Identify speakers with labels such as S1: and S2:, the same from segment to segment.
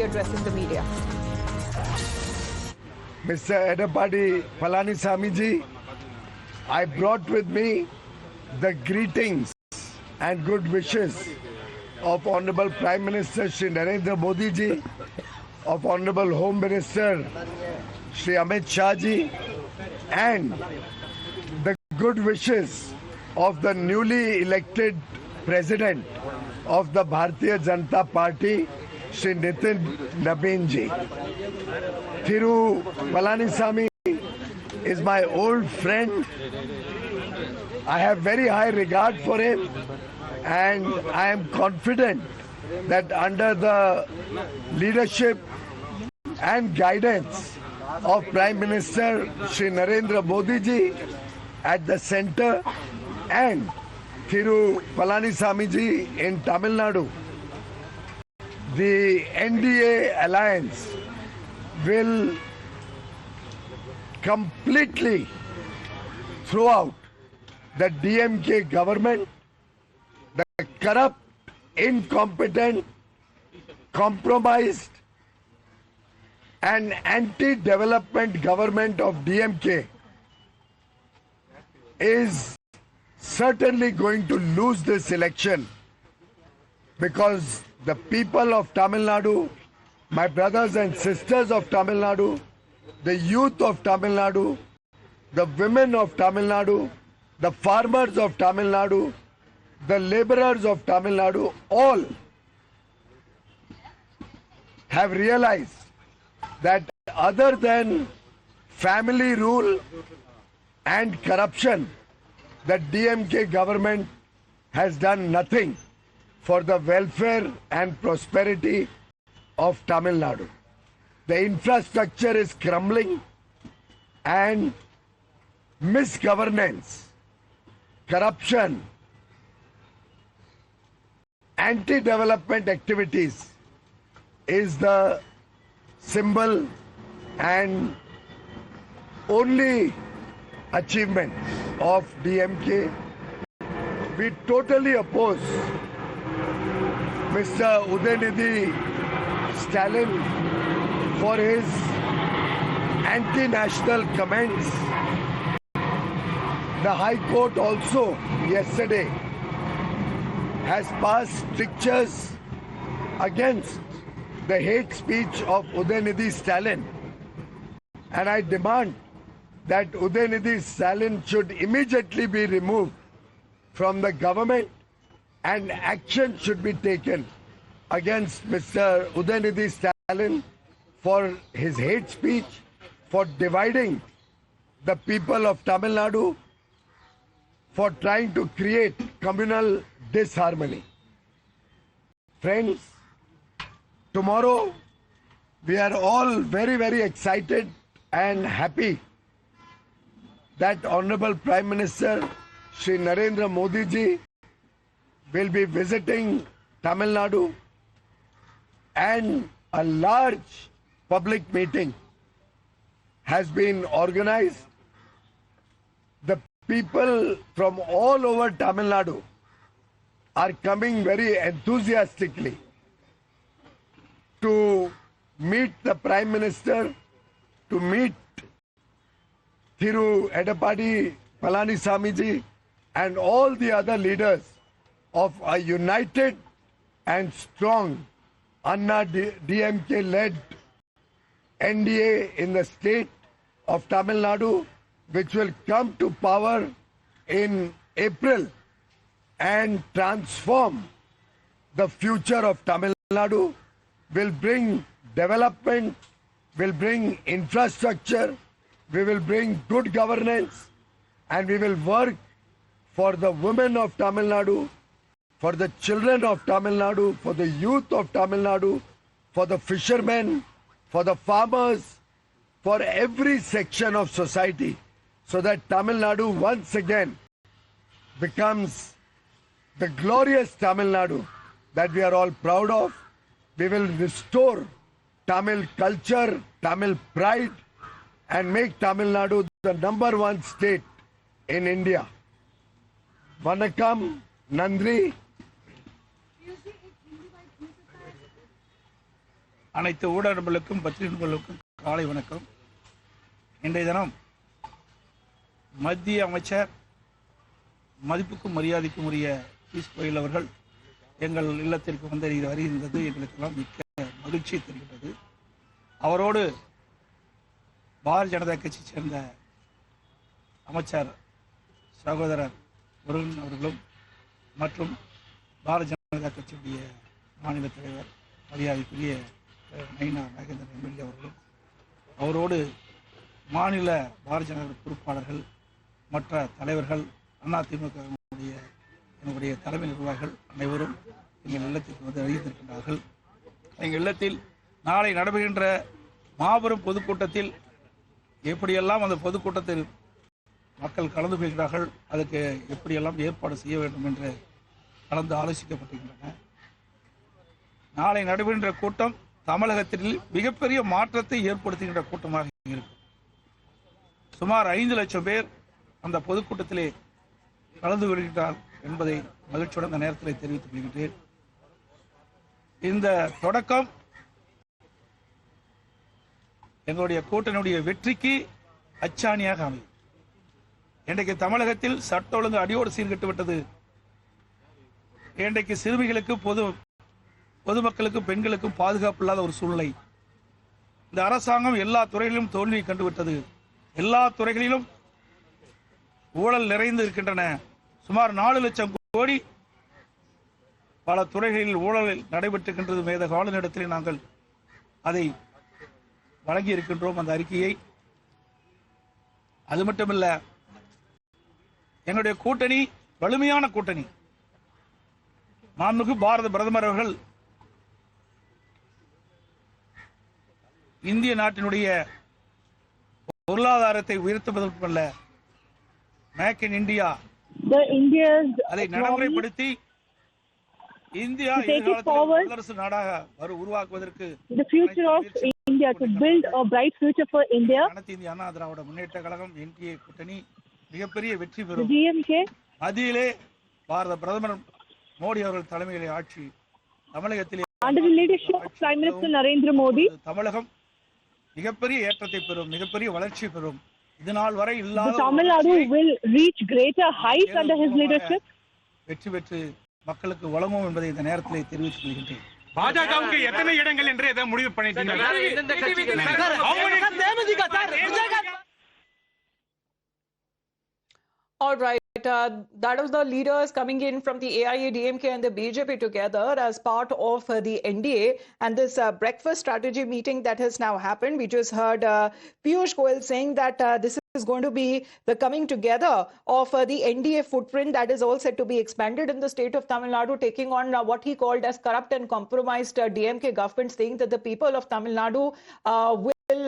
S1: addressing the media.
S2: Mr. Edapadi Palanisamy ji, I brought with me the greetings and good wishes of Honorable Prime Minister Shri Narendra Modi ji, of Honorable Home Minister Shri Amit Shah ji, and the good wishes of the newly elected President of the Bharatiya Janata Party, Shri Nitin Nabin ji. Thiru Palanisamy is my old friend. I have very high regard for him, and I am confident that under the leadership and guidance of Prime Minister Shri Narendra Modi ji at the center and Thiru Palanisamy ji in Tamil Nadu, the NDA alliance will completely throw out the DMK government, the corrupt, incompetent, compromised and anti-development government of DMK is certainly going to lose this election, because the people of Tamil Nadu, my brothers and sisters of Tamil Nadu, the youth of Tamil Nadu, the women of Tamil Nadu, the farmers of Tamil Nadu, the laborers of Tamil Nadu, all have realized that other than family rule and corruption, the DMK government has done nothing for the welfare and prosperity of Tamil Nadu. The infrastructure is crumbling, and misgovernance, corruption, anti-development activities is the symbol and only achievement of DMK. We totally oppose Mr. Udayanidhi Stalin for his anti-national comments. The High Court also yesterday has passed strictures against the hate speech of Udayanidhi Stalin, and I demand that Udayanidhi Stalin should immediately be removed from the government and action should be taken against Mr. Udayanidhi Stalin for his hate speech, for dividing the people of Tamil Nadu, for trying to create communal disharmony. Friends, tomorrow we are all very excited and happy that Honorable Prime Minister Shri Narendra Modi ji will be visiting Tamil Nadu, and a large public meeting has been organized. The people from all over Tamil Nadu are coming very enthusiastically to meet the Prime Minister, to meet Thiru Edapadi Palanisamy ji and all the other leaders of a united and strong Anna DMK-led NDA in the state of Tamil Nadu, which will come to power in April and transform the future of Tamil Nadu, will bring development, will bring infrastructure, we will bring good governance, and we will work for the women of Tamil Nadu, for the children of Tamil Nadu, for the youth of Tamil Nadu, for the fishermen, for the farmers, for every section of society, so that Tamil Nadu once again becomes the glorious Tamil Nadu that we are all proud of. We will restore Tamil culture, Tamil pride, and make Tamil Nadu the #1 state in India. Vanakkam, Nandri.
S1: அனைத்து ஊடகங்களுக்கும் பத்திரிகைகளுக்கும் காலை வணக்கம். இன்றைய தினம் மத்திய அமைச்சர் மதிப்புக்கும் மரியாதைக்கும் உரிய பியூஷ் கோயல் அவர்கள் எங்கள் இல்லத்திற்கு வந்து வருகின்றது எங்களுக்கெல்லாம் மிக்க மகிழ்ச்சி தருகின்றது. அவரோடு பாரதிய ஜனதா கட்சி சேர்ந்த அமைச்சர் சகோதரர் முருகன் அவர்களும் மற்றும் பாரதிய ஜனதா கட்சியுடைய மாநில தலைவர் மரியாதைக்குரிய நயினா நாகேந்திரன் எம்எல்ஏ அவர்களும் அவரோடு மாநில பாரதிய ஜனதா பொறுப்பாளர்கள் மற்ற தலைவர்கள் அதிமுக என்னுடைய தலைமை நிர்வாகிகள் அனைவரும் எங்கள் இல்லத்திற்கு வந்து அறிவித்திருக்கின்றார்கள். எங்கள் இல்லத்தில் நாளை நடைபெறுகின்ற மாபெரும் பொதுக்கூட்டத்தில் எப்படியெல்லாம் அந்த பொதுக்கூட்டத்தில் மக்கள் கலந்து கொள்கிறார்கள், அதுக்கு எப்படியெல்லாம் ஏற்பாடு செய்ய வேண்டும் என்று கலந்து ஆலோசிக்கப்பட்டிருக்கின்றன. நாளை நடைபெறுகின்ற கூட்டம் தமிழகத்தில் மிகப்பெரிய மாற்றத்தை ஏற்படுத்துகின்ற கூட்டமாக இருக்கும். சுமார் 5 லட்சம் பேர் அந்த பொதுக்கூட்டத்திலே கலந்து கொள்கிறார் என்பதை மகிழ்ச்சியுடன் இந்த நேரத்தில் தெரிவித்துக் கொள்கின்றேன். இந்த தொடக்கம் எங்களுடைய கூட்டணியுடைய வெற்றிக்கு அச்சாணியாக அமையும். இன்றைக்கு தமிழகத்தில் சட்ட ஒழுங்கு அடியோடு சீர்கட்டு விட்டது. இன்றைக்கு சிறுமிகளுக்கு பொதுமக்களுக்கும் பெண்களுக்கும் பாதுகாப்பு இல்லாத ஒரு சூழ்நிலை. இந்த அரசாங்கம் எல்லா துறைகளிலும் தோல்வியை கண்டுவிட்டது. எல்லா துறைகளிலும் ஊழல் நிறைந்து இருக்கின்றன. சுமார் 4 லட்சம் கோடி பல துறைகளில் ஊழல் நடைபெற்றிருக்கின்றது. மேத காலநிலத்தில் நாங்கள் அதை வழங்கி இருக்கின்றோம் அந்த அறிக்கையை. அது மட்டுமல்ல, எங்களுடைய கூட்டணி வலிமையான கூட்டணி. மாண்புமிகு பாரத பிரதமர் அவர்கள் இந்திய நாட்டினுடைய பொருளாதாரத்தை உயர்த்துவதற்கல்ல, மேக் இன் இந்தியா அதை நடைமுறைப்படுத்தி இந்தியா வல்லரசு நாடாக உருவாக்குவதற்கு அனைத்து இந்திய அண்ணா திராவிட முன்னேற்ற கழகம் என்டிஏ கூட்டணி மிகப்பெரிய வெற்றி பெறும். மத்தியிலே பாரத பிரதமர் மோடி அவர்கள் தலைமையிலே ஆட்சி தமிழகத்திலே தமிழகம் மிகப்பெரிய ஏற்றத்தை பெறும், மிகப்பெரிய வளர்ச்சி பெறும். இதனால் வரை இல்லாத வெற்றி பெற்று மக்களுக்கு வழங்கும் என்பதை இந்த நேரத்திலே தெரிவித்துக் கொள்கின்றேன்.
S3: பாஜகவுக்கு எத்தனை இடங்கள் என்று எதை முடிவு பண்ணிட்டீங்க?
S4: All right. That was the leaders coming in from the AIADMK and the BJP together as part of the NDA and this breakfast strategy meeting that has now happened. We just heard Piyush Goyal saying that this is going to be the coming together of the NDA footprint that is all set to be expanded in the state of Tamil Nadu, taking on what he called as corrupt and compromised DMK government, saying that the people of Tamil Nadu will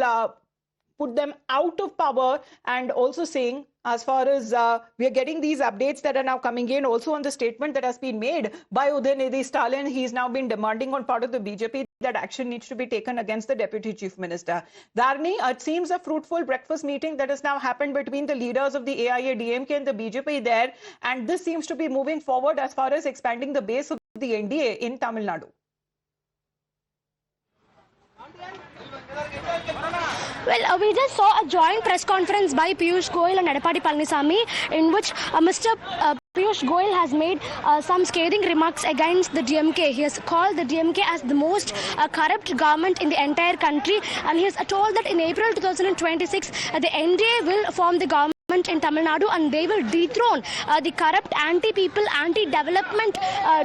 S4: put them out of power, and also saying, as far as we are getting these updates that are now coming in, also on the statement that has been made by Udaynithi Stalin, he's now been demanding on part of the BJP that action needs to be taken against the Deputy Chief Minister. Dharni, it seems a fruitful breakfast meeting that has now happened between the leaders of the AIADMK and the BJP there, and this seems to be moving forward as far as expanding the base of the NDA in Tamil Nadu.
S5: Well, we just saw a joint press conference by Piyush Goyal and Edappadi Palaniswamy in which Mr. Piyush Goyal has made some scathing remarks against the DMK. He has called the DMK as the most corrupt government in the entire country, and he has told that in April 2026 the NDA will form the government in Tamil Nadu and they will dethrone the corrupt anti-people, anti-development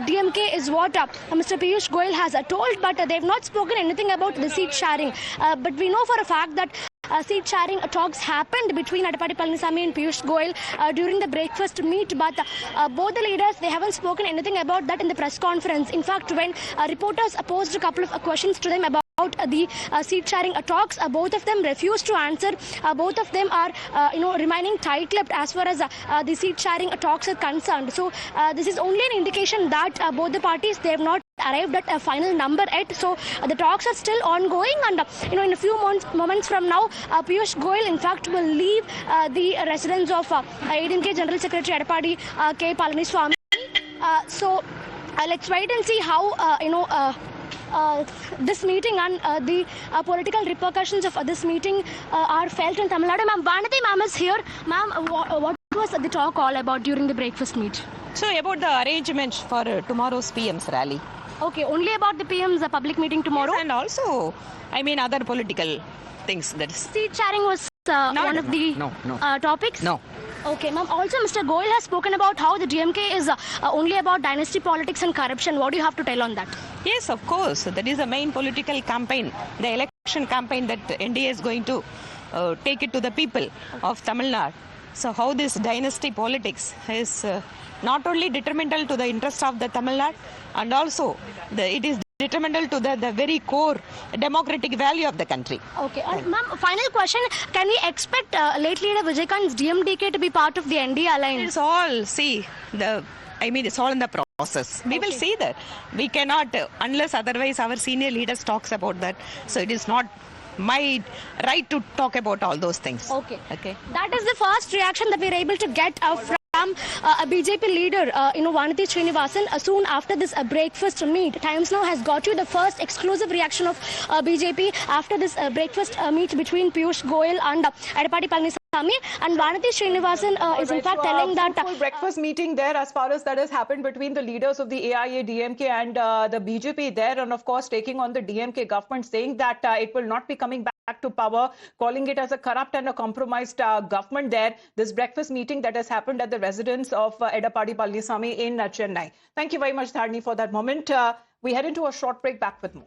S5: DMK is what Mr. Piyush Goyal has told, but they have not spoken anything about the seat sharing. But we know for a fact that seat sharing talks happened between Edappadi Palaniswamy and Piyush Goyal during the breakfast meet, but both the leaders, they haven't spoken anything about that in the press conference. In fact, when reporters posed a couple of questions to them about the seat sharing talks, both of them refused to answer. Both of them are remaining tight-lipped as far as the seat sharing talks are concerned. So this is only an indication that both the parties, they have not arrived at a final number yet. So the talks are still ongoing, and in a few moments from now, Piyush Goyal in fact will leave the residence of AIADMK General Secretary Edappadi K. Palaniswamy. So let's wait and see how this meeting and the political repercussions of this meeting are felt in Tamil Nadu. Ma'am, Vanati ma'am is here. Ma'am, what was the talk all about during the breakfast meet?
S6: So about the arrangements for tomorrow's PM's rally.
S5: Okay, only about the PM's public meeting tomorrow?
S6: And also, I mean, other political things. That is.
S5: Seat sharing was one of the topics?
S6: No.
S5: Okay, ma'am. Also, Mr. Goyal has spoken about how the DMK is only about dynasty politics and corruption. What do you have to tell on that?
S6: Yes, of course. That is the main political campaign, the election campaign that NDA is going to take it to the people of Tamil Nadu. So how this dynasty politics is not only detrimental to the interest of the Tamil Nadu, and also it is detrimental to the very core democratic value of the country.
S5: Okay, and ma'am, final question. Can we expect late leader Vijayakant's DMDK to be part of the NDA alliance?
S6: It's all, see, it's all in the process. We will see that. We cannot, unless otherwise our senior leaders talks about that. So it is not my right to talk about all those things.
S5: Okay.
S6: Okay.
S5: That is the first reaction that we are able to get from a BJP leader, Vanati Srinivasan. Soon after this breakfast meet, Times Now has got you the first exclusive reaction of BJP after this breakfast meet between Piyush Goyal and Edapadi Palniswamy. And Vanati Srinivasan is in fact telling that
S4: full breakfast meeting there, as far as that has happened between the leaders of the AIA, DMK and the BJP there, and of course taking on the DMK government, saying that it will not be coming back to power, calling it as a corrupt and a compromised government there. This breakfast meeting that has happened at the residence of Edapadi Palniswamy in Chennai. Thank you very much, Dharani, for that moment. We head into a short break. Back with more.